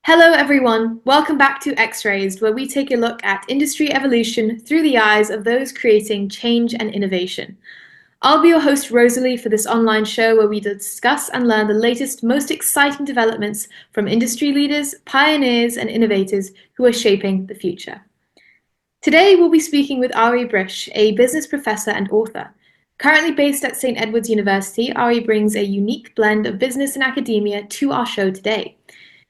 Hello, everyone. Welcome back to X-Raysed, where we take a look at industry evolution through the eyes of those creating change and innovation. I'll be your host, Rosalie, for this online show where we discuss and learn the latest, most exciting developments from industry leaders, pioneers, and innovators who are shaping the future. Today, we'll be speaking with Arie Brish, a business professor and author. Currently based at St. Edward's University, Arie brings a unique blend of business and academia to our show today.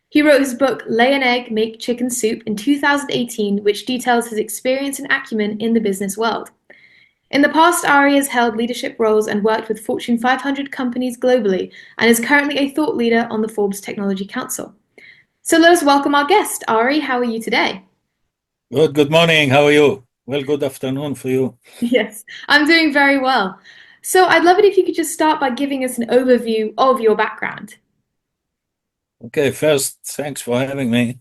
He wrote his book Lay an Egg, Make Chicken Soup in 2018, which details his experience and acumen in the business world. In the past, Arie has held leadership roles and worked with Fortune 500 companies globally and is currently a thought leader on the Forbes Technology Council. So let us welcome our guest. Arie, how are you today? Good morning. How are you? Well, good afternoon for you. Yes, I'm doing very well. So I'd love it if you could just start by giving us an overview of your background. Okay, first, thanks for having me.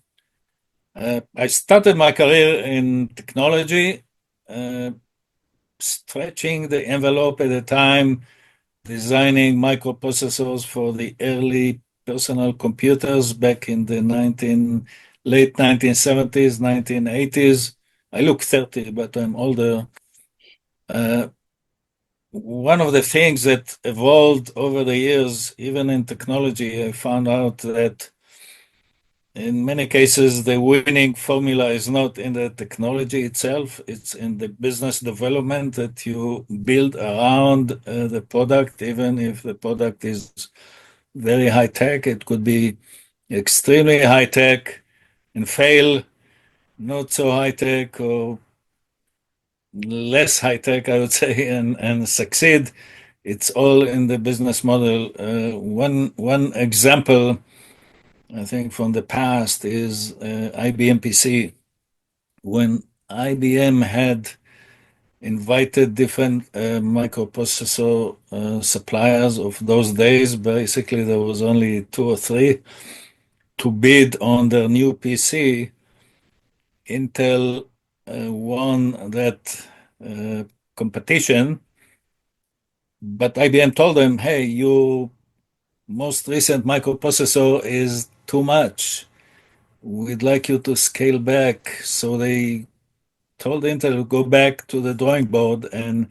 I started my career in technology, uh, stretching the envelope at the time, designing microprocessors for the early personal computers back in the late 1970s, 1980s. I look 30, but I'm older. Uh, One of the things that evolved over the years, even in technology, I found out that in many cases, the winning formula is not in the technology itself, it's in the business development that you build around the product, even if the product is very high tech. It could be extremely high tech and fail, not so high tech or less high tech, I would say, and succeed. It's all in the business model. One example, I think, from the past is IBM PC. When IBM had invited different microprocessor suppliers of those days, basically there was only two or three, to bid on their new PC. Intel won that competition, but IBM told them, hey, your most recent microprocessor is too much. We'd like you to scale back. So they told Intel to go back to the drawing board and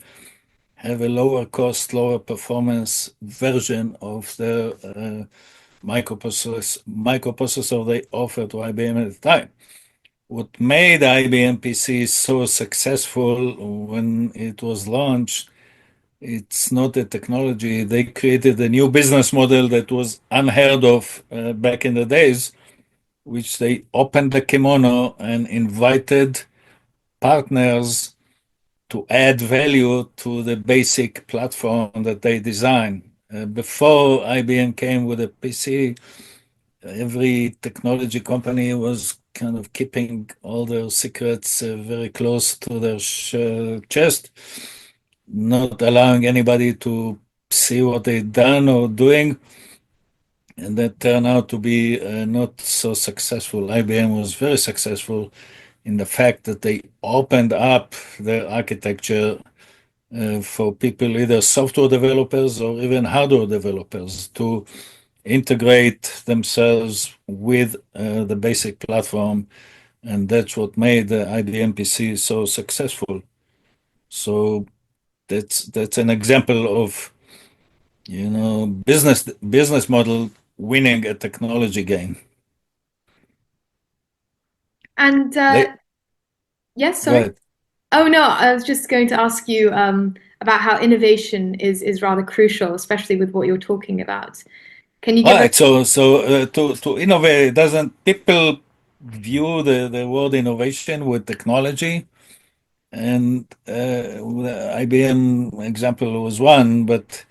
have a lower cost, lower performance version of the microprocessor they offered to IBM at the time. What made IBM PC so successful when it was launched, it's not the technology. They created a new business model that was unheard of back in the days, which they opened the kimono and invited partners to add value to the basic platform that they design. Before IBM came with a PC, every technology company was kind of keeping all their secrets very close to their chest, not allowing anybody to see what they've done or doing. And that turned out to be not so successful. IBM was very successful in the fact that they opened up their architecture for people, either software developers or even hardware developers, to integrate themselves with the basic platform. And that's what made the IBM PC so successful. So that's an example of, business model winning a technology game. And They, yes, Go sorry. ahead. Oh no, I was just going to ask you about how innovation is rather crucial, especially with what you're talking about. Can you All give us? right, to innovate, doesn't people view the word innovation with technology? And the IBM example was one, but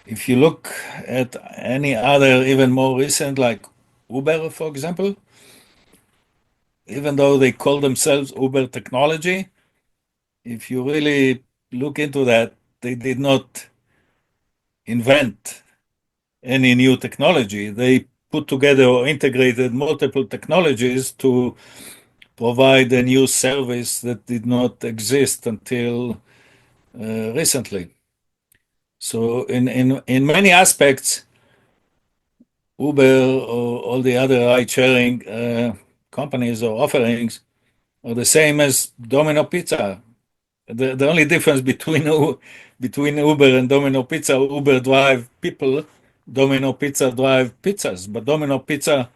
if you look at any other, even more recent, like Uber, for example, even though they call themselves Uber technology, if you really look into that, they did not invent any new technology. They put together or integrated multiple technologies to provide a new service that did not exist until recently. So in many aspects, Uber or all the other ride-sharing companies or offerings are the same as Domino Pizza. The only difference between Uber and Domino Pizza, Uber drive people, Domino Pizza drive pizzas. But Domino Pizza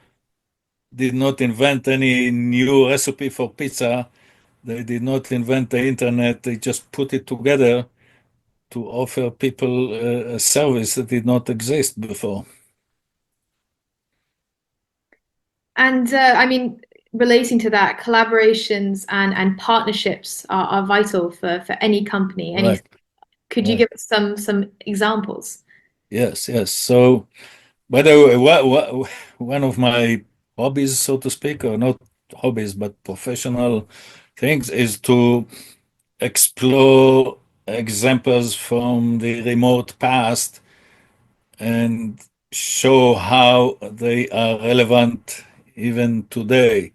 did not invent any new recipe for pizza. They did not invent the internet. They just put it together to offer people a service that did not exist before. And I mean, relating to that, collaborations and partnerships are vital for any company. Any, Right. could you Right. give us some examples? Yes. Yes. So, by the way, one of my hobbies, so to speak, or not hobbies, but professional things, is to explore examples from the remote past and show how they are relevant even today.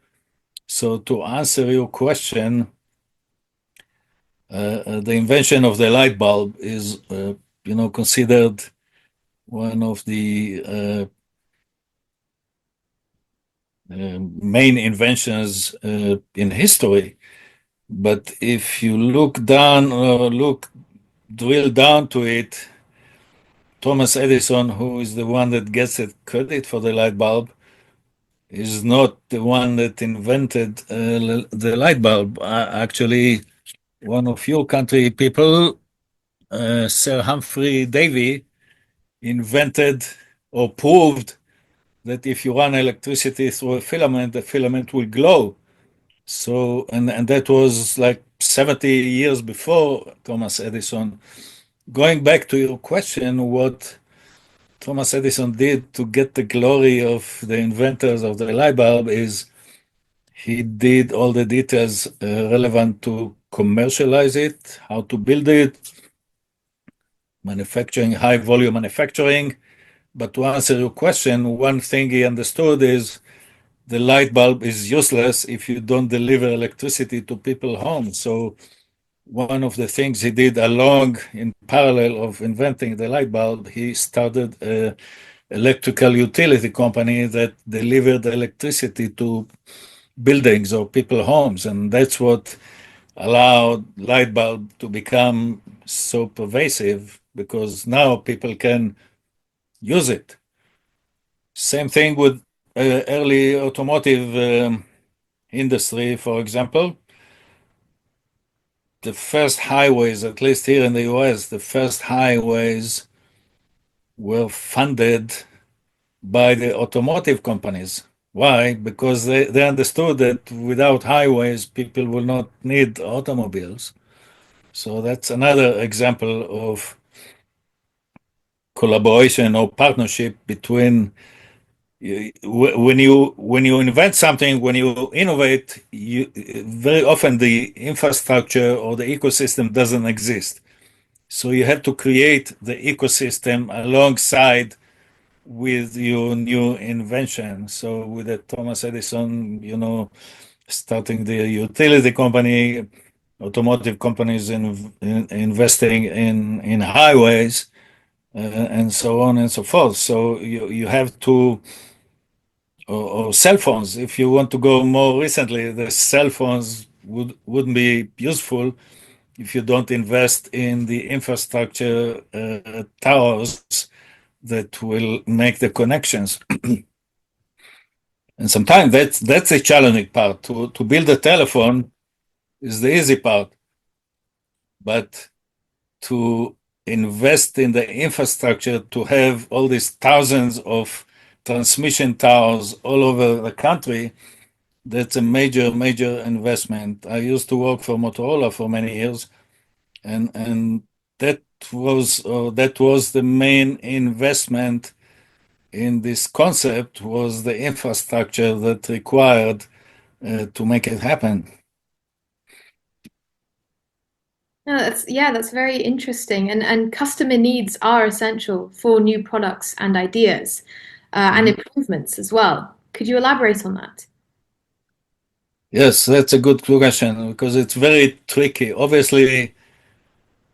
So, to answer your question, the invention of the light bulb is, considered one of the main inventions in history. But if you drill down to it, Thomas Edison, who is the one that gets the credit for the light bulb, is not the one that invented the light bulb. Actually, one of your country people, Sir Humphrey Davy, invented or proved that if you run electricity through a filament, the filament will glow. So, and that was like 70 years before Thomas Edison. Going back to your question, what Thomas Edison did to get the glory of the inventors of the light bulb is he did all the details relevant to commercialize it, how to build it, manufacturing, high volume manufacturing. But to answer your question, one thing he understood is the light bulb is useless if you don't deliver electricity to people's homes. So one of the things he did along in parallel of inventing the light bulb, he started a electrical utility company that delivered electricity to buildings or people homes, and that's what allowed light bulb to become so pervasive because now people can use it. Same thing with early automotive industry, for example. The first highways, at least here in the US, the first highways were funded by the automotive companies. Why? Because they understood that without highways, people will not need automobiles. So that's another example of collaboration or partnership between when you invent something, when you innovate, you very often the infrastructure or the ecosystem doesn't exist. So you have to create the ecosystem alongside with your new invention. So with the Thomas Edison, starting the utility company, automotive companies investing in highways, and so on and so forth. So you have to, or cell phones. If you want to go more recently, the cell phones wouldn't be useful if you don't invest in the infrastructure towers that will make the connections. And sometimes that's a challenging part. To build a telephone is the easy part, but to invest in the infrastructure to have all these thousands of transmission towers all over the country, that's a major investment. I used to work for Motorola for many years, and that was the main investment in this concept was the infrastructure that required to make it happen. No, that's very interesting. And customer needs are essential for new products and ideas, and Mhm. improvements as well. Could you elaborate on that? Yes, that's a good question because it's very tricky. Obviously,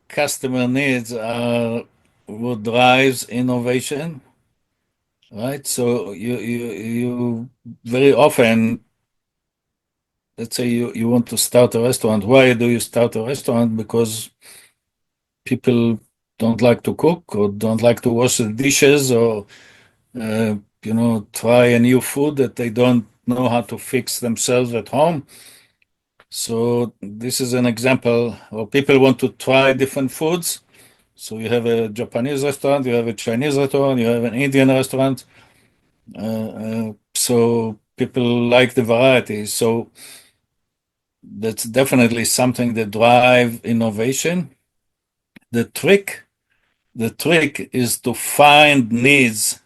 customer needs are what drives innovation. right? So you very often, let's say you want to start a restaurant. Why do you start a restaurant? Because people don't like to cook or don't like to wash the dishes or try a new food that they don't know how to fix themselves at home. So this is an example, or people want to try different foods. So you have a Japanese restaurant, you have a Chinese restaurant, you have an Indian restaurant. So people like the variety. So that's definitely something that drive innovation. The trick, the trick is to find needs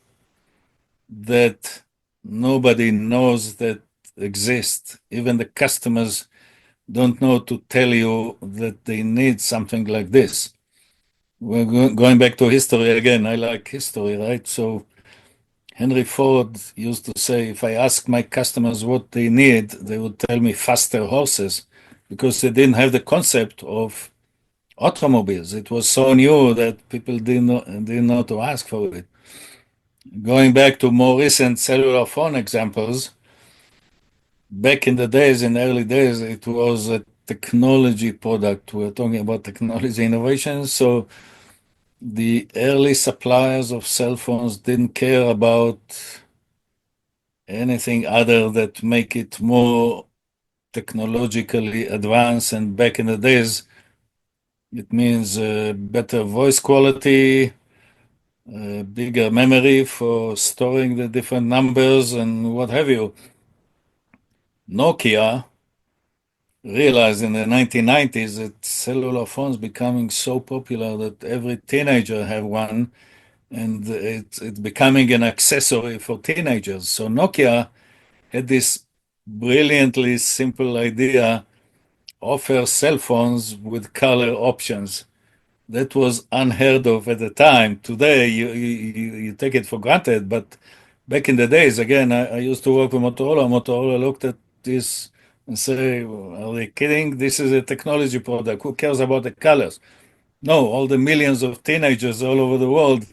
that nobody knows that exist. Even the customers don't know to tell you that they need something like this. We're going back to history again. I like history, right? So Henry Ford used to say, if I ask my customers what they need, they would tell me faster horses because they didn't have the concept of automobiles. It was so new that people didn't know to ask for it. Going back to more recent cellular phone examples, back in the days, in the early days, it was a technology product. We're talking about technology innovation. So the early suppliers of cell phones didn't care about anything other that make it more technologically advanced. And back in the days, it means better voice quality, bigger memory for storing the different numbers and what have you. Nokia realized in the 1990s that cellular phones becoming so popular that every teenager have one, and it's becoming an accessory for teenagers. So Nokia had this brilliantly simple idea: offer cell phones with color options. That was unheard of at the time. Today, you take it for granted, but back in the days, again, I used to work with Motorola. Motorola looked at this and say, "Are they kidding? This is a technology product. Who cares about the colors?" No, all the millions of teenagers all over the world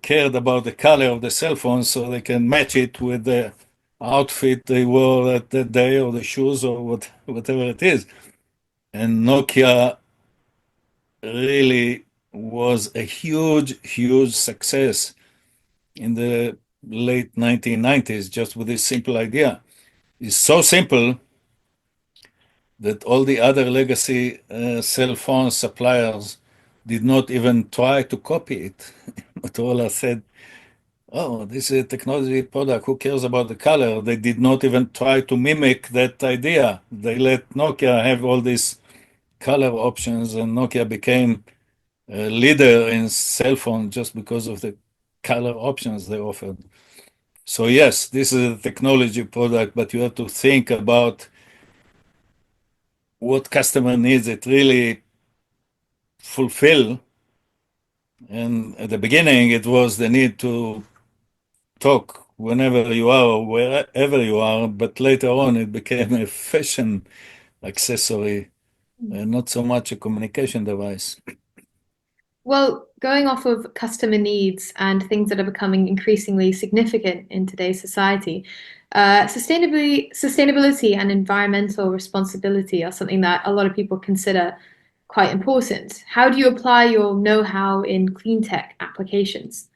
cared about the color of the cell phone so they can match it with the outfit they wore that day or the shoes or whatever it is. And Nokia really was a huge, huge success in the late 1990s just with this simple idea. It's so simple that all the other legacy cell phone suppliers did not even try to copy it. Motorola said, "Oh, this is a technology product. Who cares about the color?" They did not even try to mimic that idea. They let Nokia have all these color options, and Nokia became a leader in cell phone just because of the color options they offered. So yes, this is a technology product, but you have to think about what customer needs it really fulfill. And at the beginning, it was the need to talk whenever you are or wherever you are, but later on, it became a fashion accessory and not so much a communication device. Well, going off of customer needs and things that are becoming increasingly significant in today's society, sustainability and environmental responsibility are something that a lot of people consider quite important. How do you apply your know-how in clean tech applications?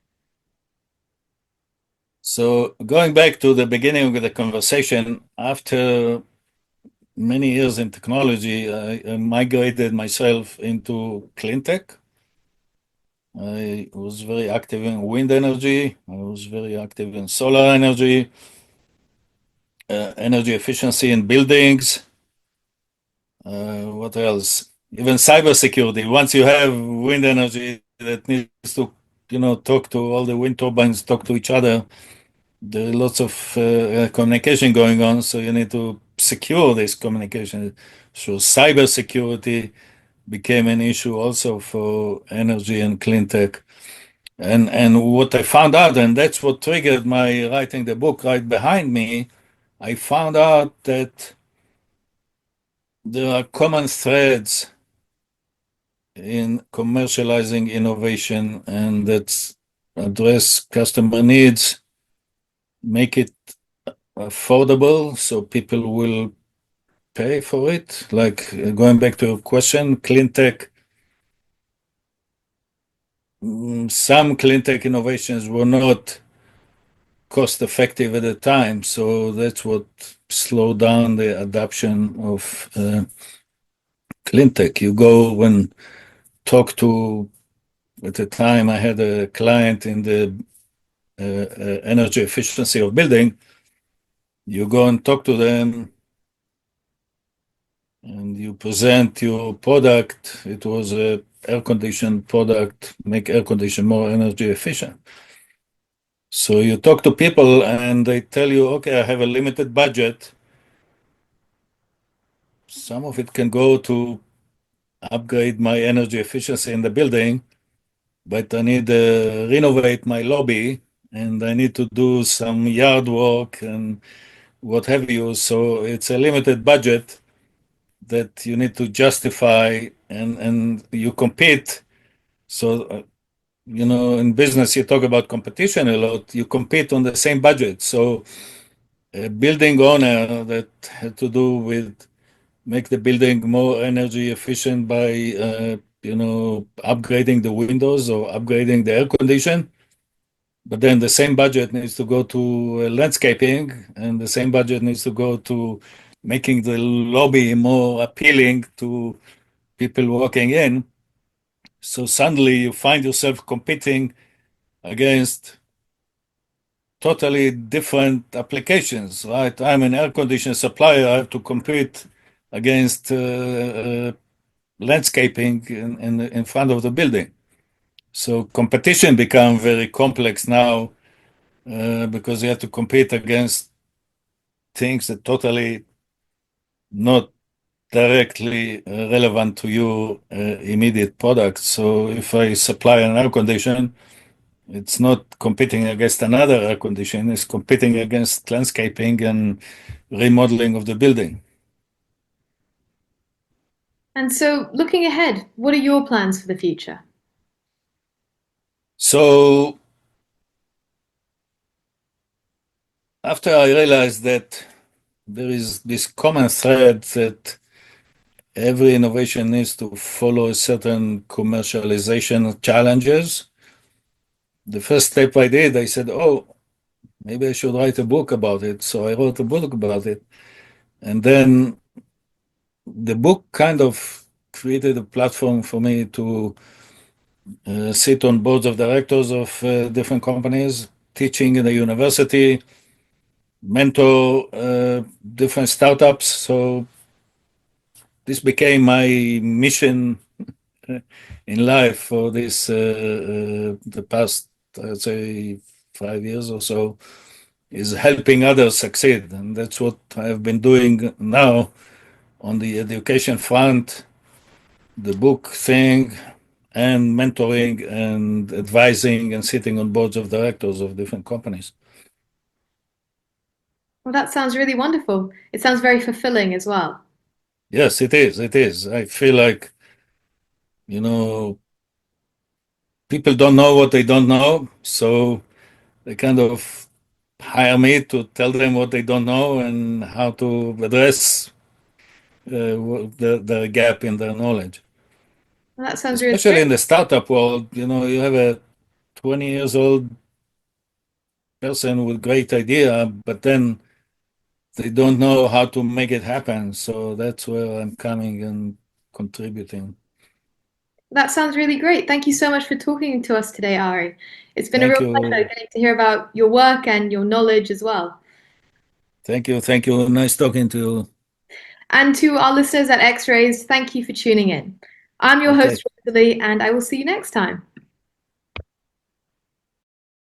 So going back to the beginning of the conversation, after many years in technology, I migrated myself into cleantech. I was very active in wind energy. I was very active in solar energy, energy efficiency in buildings. What else? Even cybersecurity. Once you have wind energy that needs to, talk to all the wind turbines, talk to each other, there are lots of communication going on, so you need to secure this communication. So cybersecurity became an issue also for energy and clean tech. And what I found out, and that's what triggered my writing the book right behind me, I found out that there are common threads in commercializing innovation, and that's address customer needs make it affordable so people will pay for it. Like going back to your question, cleantech, some cleantech innovations were not cost effective at the time, so that's what slowed down the adoption of cleantech. You go and talk to, at the time, I had a client in the energy efficiency of building. You go and talk to them and you present your product. It was a air conditioned product, make air condition more energy efficient. So you talk to people and they tell you, okay, I have a limited budget. Some of it can go to upgrade my energy efficiency in the building, but I need to renovate my lobby and I need to do some yard work and what have you. So it's a limited budget that you need to justify and you compete. So, in business, you talk about competition a lot. You compete on the same budget. So a building owner that had to do with make the building more energy efficient by upgrading the windows or upgrading the air condition, but then the same budget needs to go to landscaping and the same budget needs to go to making the lobby more appealing to people walking in. So suddenly you find yourself competing against totally different applications, right? I'm an air conditioner supplier. I have to compete against landscaping in front of the building. So competition become very complex now because you have to compete against things that totally not directly relevant to your immediate product. So if I supply an air condition, it's not competing against another air condition, it's competing against landscaping and remodeling of the building. And so, looking ahead, what are your plans for the future? So after I realized that there is this common thread that every innovation needs to follow certain commercialization challenges, the first step I did, I said, oh, maybe I should write a book about it. So I wrote a book about it. And then the book kind of created a platform for me to sit on boards of directors of different companies, teaching in the university, mentor different startups. So this became my mission in life for this the past, I'd say, 5 years or so, is helping others succeed, and that's what I've been doing now on the education front, the book thing, and mentoring and advising and sitting on boards of directors of different companies. Well, that sounds really wonderful. It sounds very fulfilling as well. Yes, it is. It is. I feel like, you know, people don't know what they don't know, so they kind of hire me to tell them what they don't know and how to address the gap in their knowledge. Well, that sounds really Especially great. in the startup world, you have a 20 years old person with great idea, but then they don't know how to make it happen. So that's where I'm coming and contributing. That sounds really great. Thank you so much for talking to us today, Ari. It's been a Thank real pleasure you. getting to hear about your work and your knowledge as well. Thank you. Thank you. Nice talking to you. And to our listeners at X Rays, thank you for tuning in. I'm your Okay. host, Rosalie, and I will see you next time.